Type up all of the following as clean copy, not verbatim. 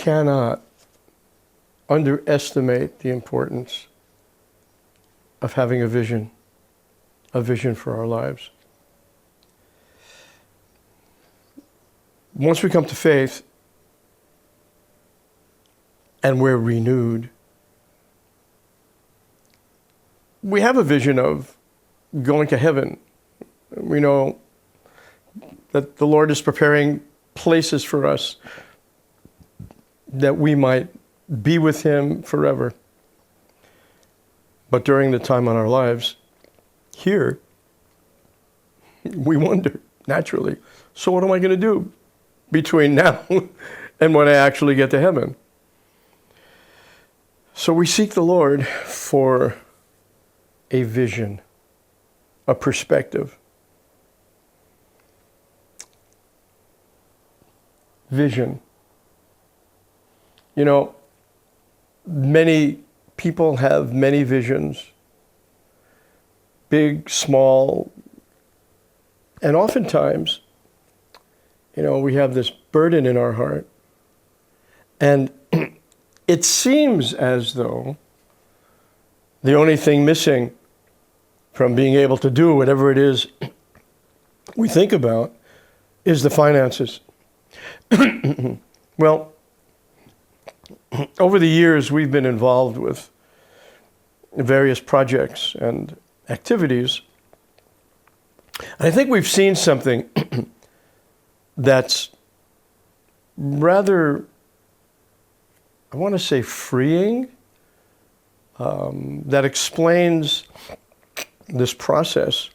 cannot underestimate the importance of having a vision for our lives. Once we come to faith and we're renewed, we have a vision of going to heaven. We know that the Lord is preparing places for us that we might be with Him forever. But during the time in our lives here, we wonder, naturally, so what am I going to do between now and when I actually get to heaven? So we seek the Lord for a vision, a perspective. Vision. You know, many people have many visions, big, small, and oftentimes, you know, we have this burden in our heart, and it seems as though the only thing missing from being able to do whatever it is we think about is the finances. Well, over the years, we've been involved with various projects and activities. And I think we've seen something that's rather, I want to say, freeing, that explains this process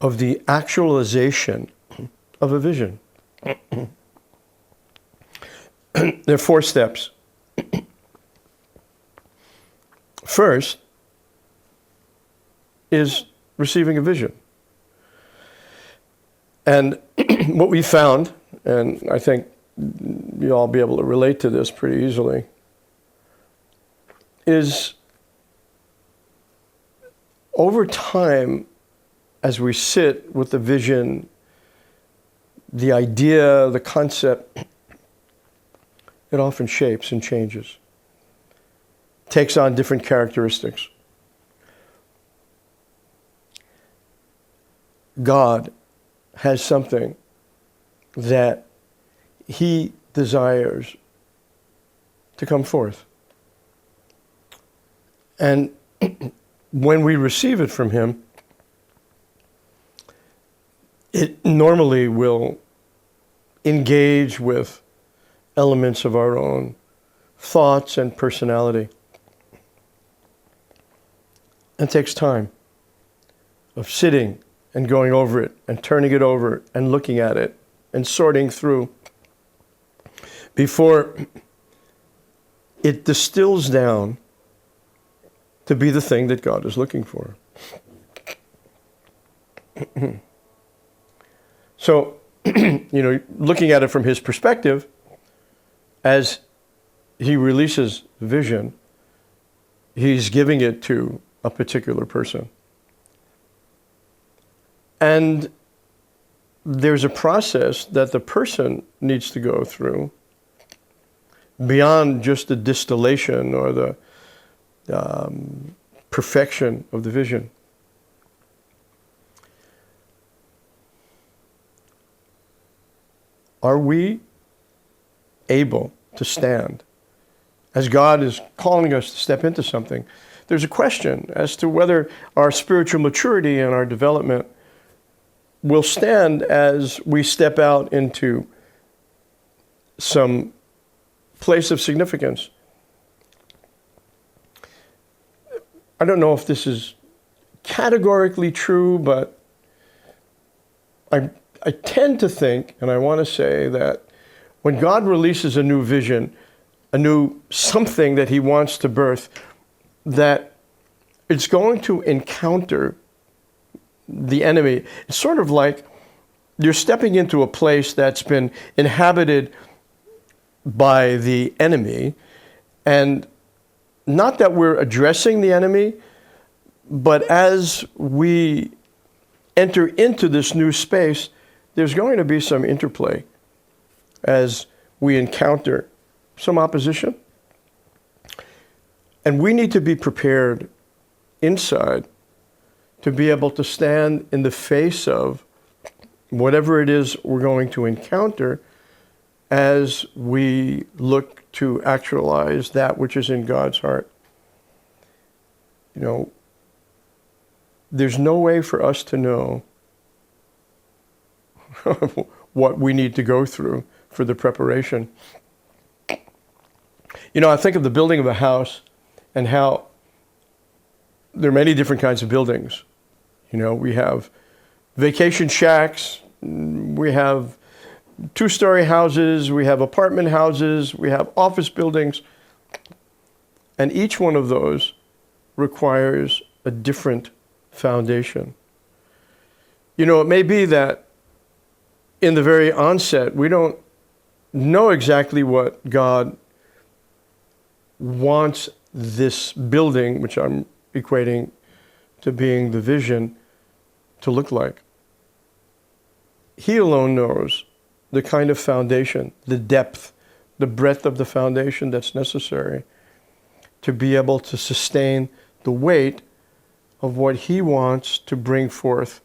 of the actualization of a vision. There are 4 steps. First is receiving a vision. And what we found, and I think you'll all be able to relate to this pretty easily, is over time, as we sit with the vision, the idea, the concept, it often shapes and changes, takes on different characteristics. God has something that He desires to come forth. And when we receive it from Him, it normally will engage with elements of our own thoughts and personality. It takes time of sitting and going over it and turning it over and looking at it and sorting through before it distills down to be the thing that God is looking for. So, looking at it from His perspective, as He releases vision, He's giving it to a particular person. And there's a process that the person needs to go through beyond just the distillation or the perfection of the vision. Are we able to stand as God is calling us to step into something? There's a question as to whether our spiritual maturity and our development will stand as we step out into some place of significance. I don't know if this is categorically true, but I tend to think, and I want to say, that when God releases a new vision, a new something that He wants to birth, that it's going to encounter the enemy. It's sort of like you're stepping into a place that's been inhabited by the enemy, and not that we're addressing the enemy, but as we enter into this new space, there's going to be some interplay as we encounter some opposition. And we need to be prepared inside to be able to stand in the face of whatever it is we're going to encounter as we look to actualize that which is in God's heart. You know, there's no way for us to know what we need to go through for the preparation. You know, I think of the building of a house and how there are many different kinds of buildings. You know, we have vacation shacks, we have two-story houses, we have apartment houses, we have office buildings, and each one of those requires a different foundation. You know, it may be that in the very onset, we don't know exactly what God wants this building, which I'm equating to being the vision, to look like. He alone knows the kind of foundation, the depth, the breadth of the foundation that's necessary to be able to sustain the weight of what he wants to bring forth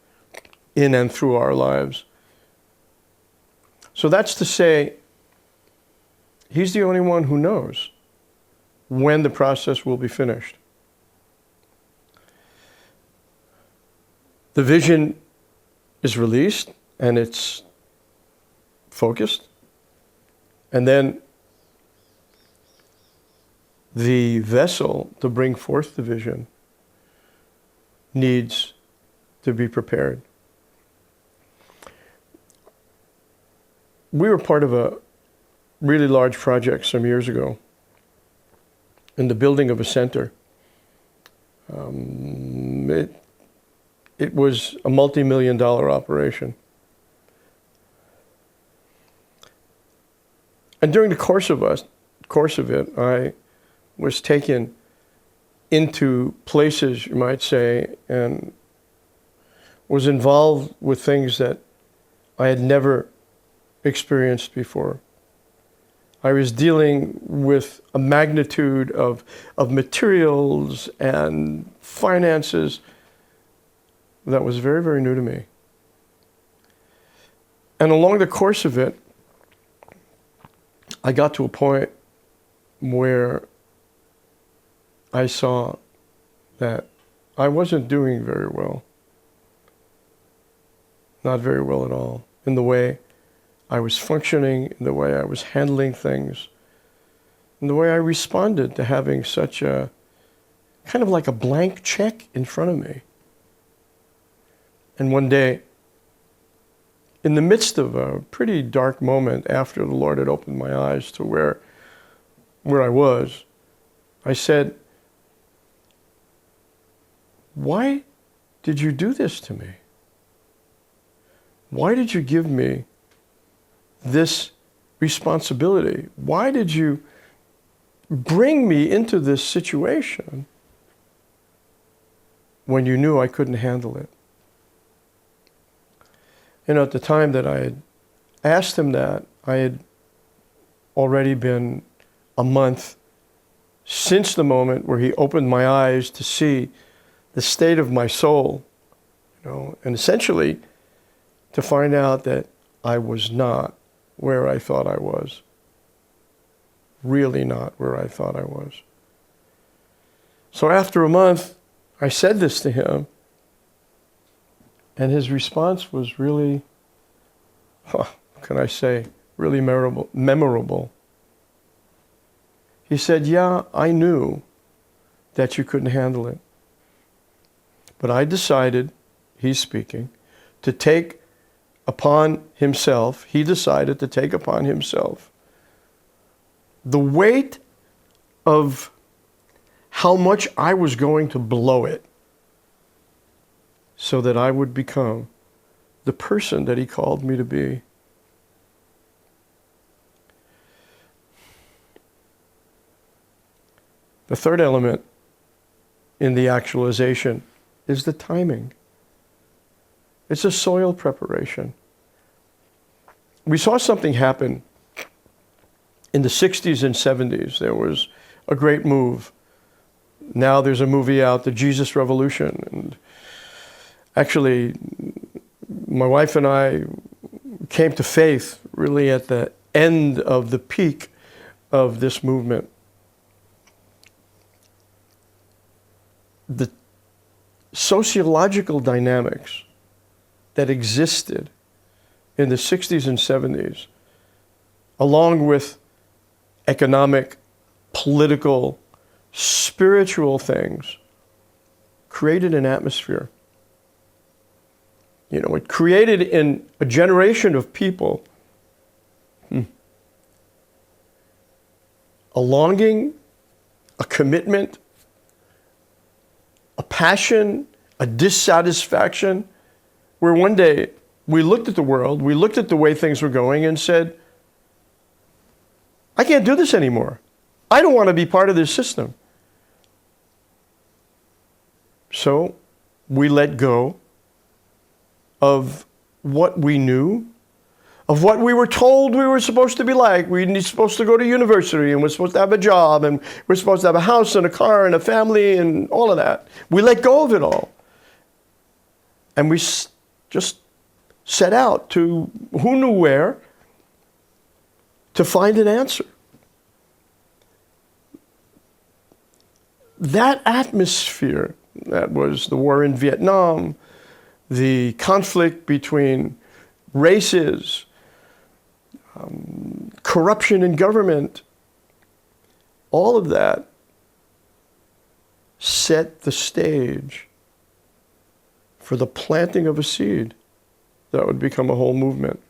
in and through our lives. So that's to say, he's the only one who knows when the process will be finished. The vision is released and it's focused. And then the vessel to bring forth the vision needs to be prepared. We were part of a really large project some years ago in the building of a center. It was a multi-million-dollar operation. And during the course of it, I was taken into places, you might say, and was involved with things that I had never experienced before. I was dealing with a magnitude of materials and finances that was very, very new to me. And along the course of it, I got to a point where I saw that I wasn't doing very well. Not very well at all. In the way I was functioning, in the way I was handling things, in the way I responded to having such a, kind of like a blank check in front of me. And one day, in the midst of a pretty dark moment after the Lord had opened my eyes to where I was, I said, "Why did you do this to me? Why did you give me this responsibility? Why did you bring me into this situation when you knew I couldn't handle it?" You know, at the time that I had asked him that, I had already been a month since the moment where he opened my eyes to see the state of my soul, you know, and essentially to find out that I was not where I thought I was. Really not where I thought I was. So after a month, I said this to him, and his response was really, what can I say, really memorable. He said, "Yeah, I knew that you couldn't handle it. But I decided," he's speaking, "to take upon himself," he decided to take upon himself the weight of how much I was going to blow it so that I would become the person that he called me to be. The third element in the actualization is the timing. It's a soil preparation. We saw something happen In the 60s and 70s, there was a great move. Now there's a movie out, The Jesus Revolution. And actually, my wife and I came to faith really at the end of the peak of this movement. The sociological dynamics that existed in the 60s and 70s, along with economic, political, spiritual things, created an atmosphere. You know, it created in a generation of people a longing, a commitment, a passion, a dissatisfaction, where one day we looked at the world, we looked at the way things were going and said, I can't do this anymore. I don't want to be part of this system. So we let go of what we knew, of what we were told we were supposed to be like. We were supposed to go to university, and we're supposed to have a job, and we're supposed to have a house and a car and a family and all of that. We let go of it all. And we just set out to who knew where to find an answer. That atmosphere, that was the war in Vietnam, the conflict between races, corruption in government, all of that set the stage for the planting of a seed that would become a whole movement.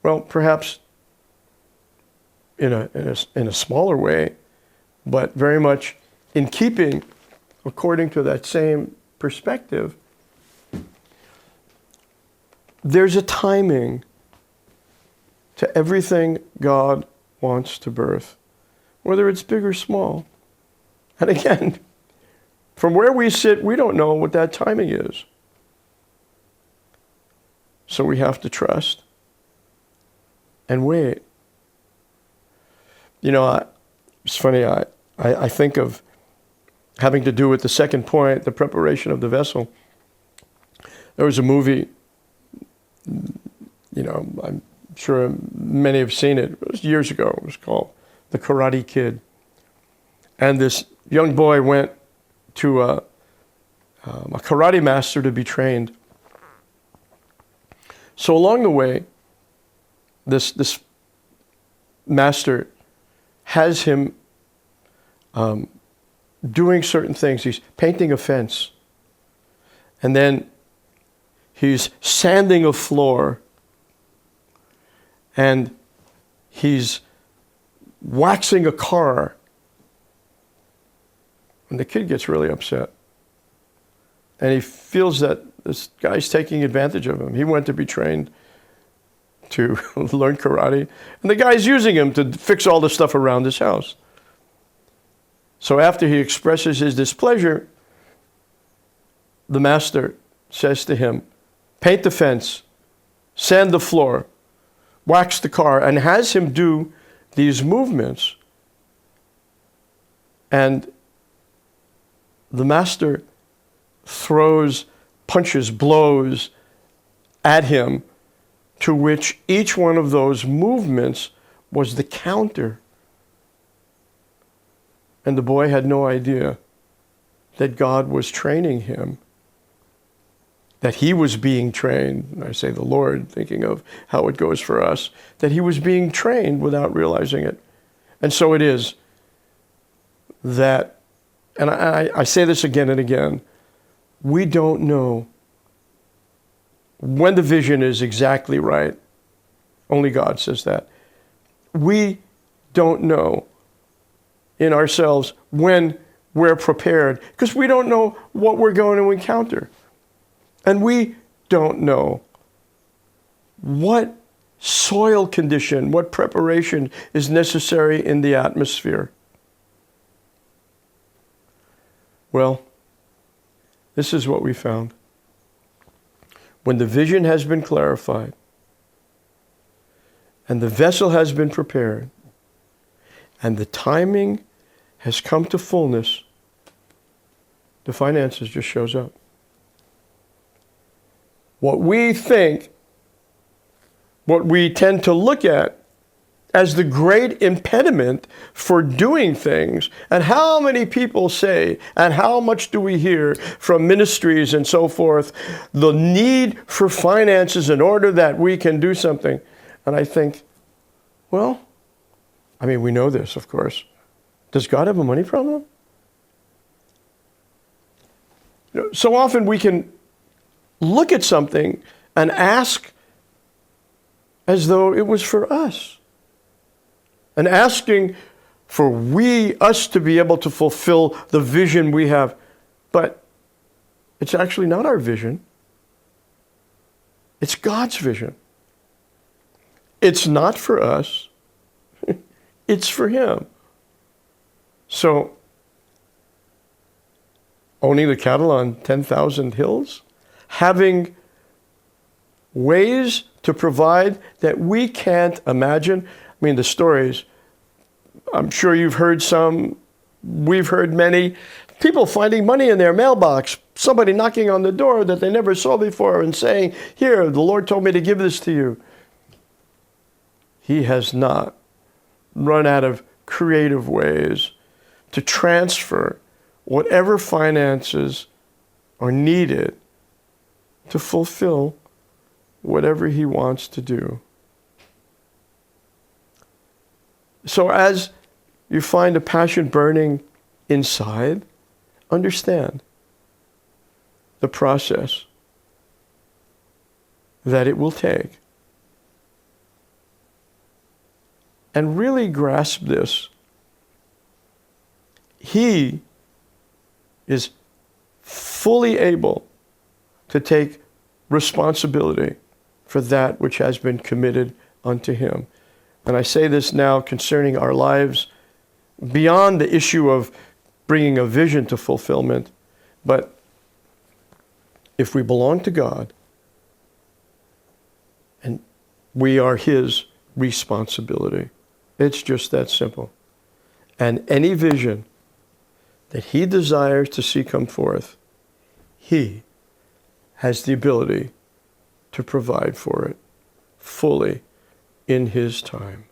Well, perhaps in a smaller way, but very much in keeping, according to that same perspective, there's a timing to everything God wants to birth, whether it's big or small. And again, from where we sit, we don't know what that timing is. So we have to trust and wait. You know, it's funny, I think of having to do with the second point, the preparation of the vessel. There was a movie, you know, I'm sure many have seen it. It was years ago. It was called The Karate Kid. And this young boy went to a karate master to be trained. So along the way, this master has him doing certain things. He's painting a fence, and then he's sanding a floor, and he's waxing a car. And the kid gets really upset. And he feels that this guy's taking advantage of him. He went to be trained to learn karate, and the guy's using him to fix all the stuff around his house. So after he expresses his displeasure, the master says to him, paint the fence, sand the floor, wax the car, and has him do these movements. And the master throws punches, blows at him, to which each one of those movements was the counter. And the boy had no idea that God was training him, that he was being trained. I say the Lord, thinking of how it goes for us, that he was being trained without realizing it. And so it is that, and I say this again and again, we don't know when the vision is exactly right. Only God says that. We don't know in ourselves when we're prepared, because we don't know what we're going to encounter. And we don't know what soil condition, what preparation is necessary in the atmosphere. Well, this is what we found. When the vision has been clarified and the vessel has been prepared, and the timing has come to fullness, the finances just shows up. What we think, what we tend to look at as the great impediment for doing things, and how many people say, and how much do we hear from ministries and so forth, the need for finances in order that we can do something. And I think, well, I mean, we know this, of course. Does God have a money problem? You know, so often we can look at something and ask as though it was for us. And asking for us to be able to fulfill the vision we have. But it's actually not our vision. It's God's vision. It's not for us. It's for Him. So, owning the cattle on 10,000 hills, having ways to provide that we can't imagine. I mean, the stories, I'm sure you've heard some, we've heard many. People finding money in their mailbox, somebody knocking on the door that they never saw before and saying, here, the Lord told me to give this to you. He has not run out of creative ways to transfer whatever finances are needed to fulfill whatever He wants to do. So as you find a passion burning inside, understand the process that it will take. And really grasp this. He is fully able to take responsibility for that which has been committed unto Him. And I say this now concerning our lives beyond the issue of bringing a vision to fulfillment, but if we belong to God, and we are His responsibility. It's just that simple. And any vision that He desires to see come forth, He has the ability to provide for it fully in His time.